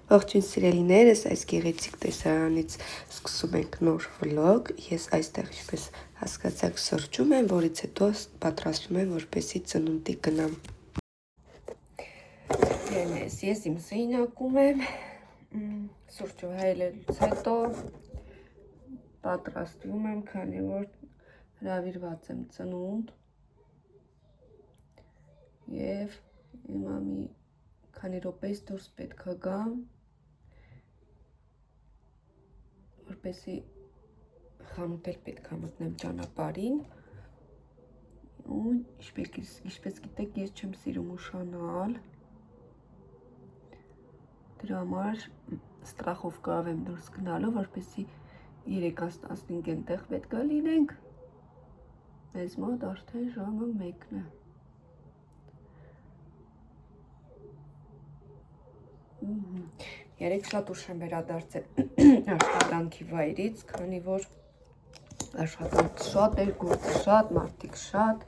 Ողջույն սիրելիներս, այս գեղեցիկ տեսարանից սկսում ենք նոր վլոգ։ Ես այստեղ ինչպես հասկացաք սրճում եմ, որից հետո պատրաստում եմ, որպեսզի ծնունդի գնամ։ Ես իմ սենյակում եմ, սուրճը հայելուց հետո պատրաստվում եմ, քանի որ հրավիրված եմ ծնունդ եւ հիմա մի քանի րոպեից դուրս պետք է գամ, որպեսզի խանութ էլ պետք է մտնեմ ճանապարհին, ու ինչպես գիտեք, ես չեմ սիրում ուշանալ, դրա համար ստրախովկայով եմ դուրս գնալու, որպեսզի 3:15 այնտեղ պետք է լինենք, մեզ մոտ արդեն ժամը 1-ն է։ Երեկ շատ ուշ եմ վերադարձել աշխատանքի վայրից, քանի որ աշխատանք շատ էր, գործը շատ, մարդիկ շատ,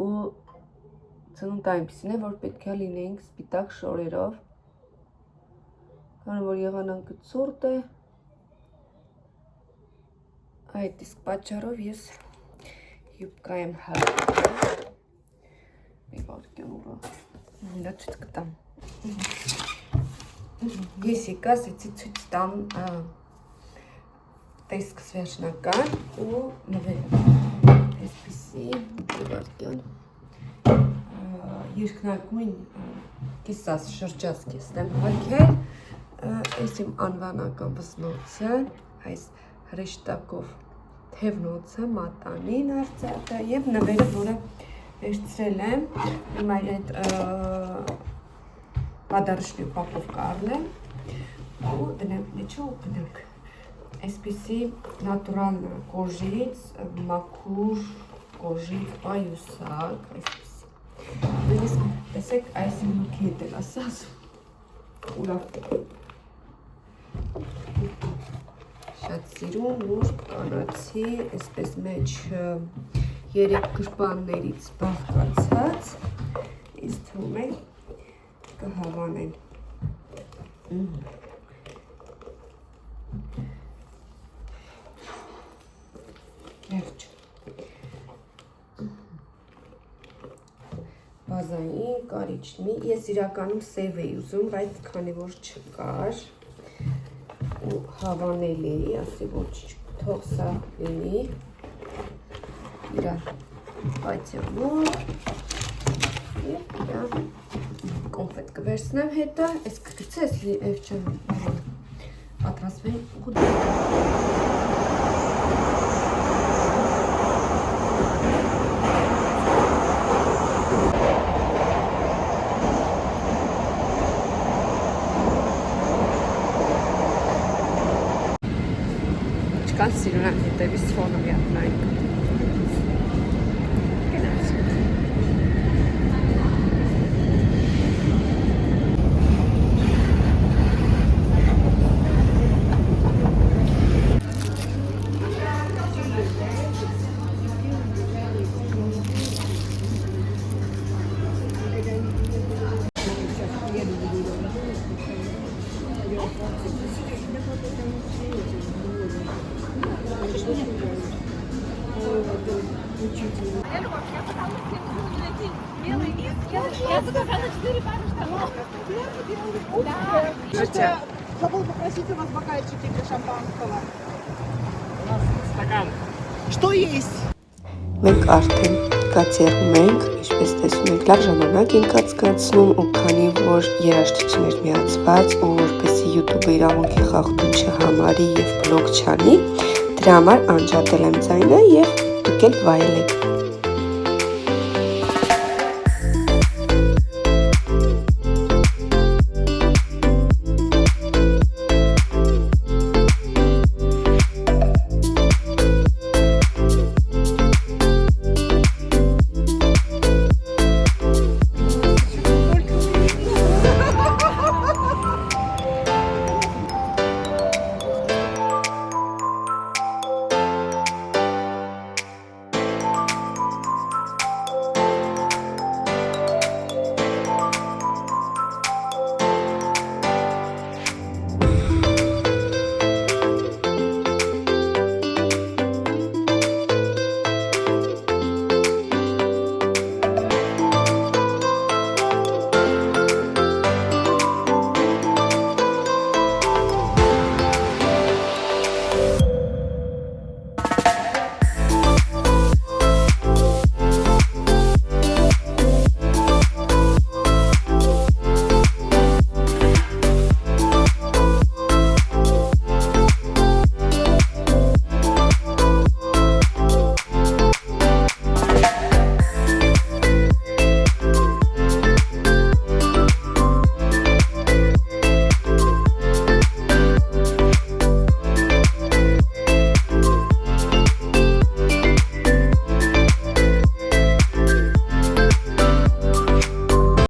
ու ծնունդը այնպիսին է, որ պետք է լինենք սպիտակ շորերով, քանի որ եղանակը ցուրտ է, այդ իսկ պատճառով ես յուբկա եմ հագնել, մի վարքյան ուրա, դա ցույց կտամ, ես եկա ասեցի ցույց տամ տեսքս վերջնական ու նվերը, այսպիսի մի վարքյան, երկնագույն կիսած շրջածքես եմ հագել, այս իմ անվանական վզնոցը, այս հրեշտակով թևնոցը, մատանին արծաթը և նվերը, որը վերցրել եմ, իմ այդ պադարշնի պապովկա առնեմ ու դնեմ մեջը ու գնանք, այսպիսի նատուրալ կոժից, մաքուր կոժից, պայուսակ, այսպիսի, տեսեք այս մուլքի հետ էլ ասած, ուրավ, շատ սիրում, որ կանացի, այսպես մեջ 3 գրպաններից բաղկացած, ինձ թվում է կհավանեն։ Վերջ։ Բազային, կարիճնի, ես իրականում սև էի ուզում, բայց քանի որ չկար, ու հավանել էի, ասի ոչ թող սա լինի, իրա պատյանով և իրա կոնֆետ կվերցնեմ հետը, այս կգցես և չեմ պատրասվեն ու չկան սիրունան հետևից ֆոնը միատնային Забыл попросить у вас бокальчики для шампанского. У нас стакан. Что есть? Մենք արդեն կացերում ենք, ինչպես տեսնում եք, լավ ժամանակ ենք անցկացնում ու քանի որ երաժշտություն էր միացված ու որպեսզի YouTube-ը իրավունքի խախտում չհամարի եւ բլոկ չանի, դրա համար անջատել եմ ձայնը եւ դուք էլ վայելեք։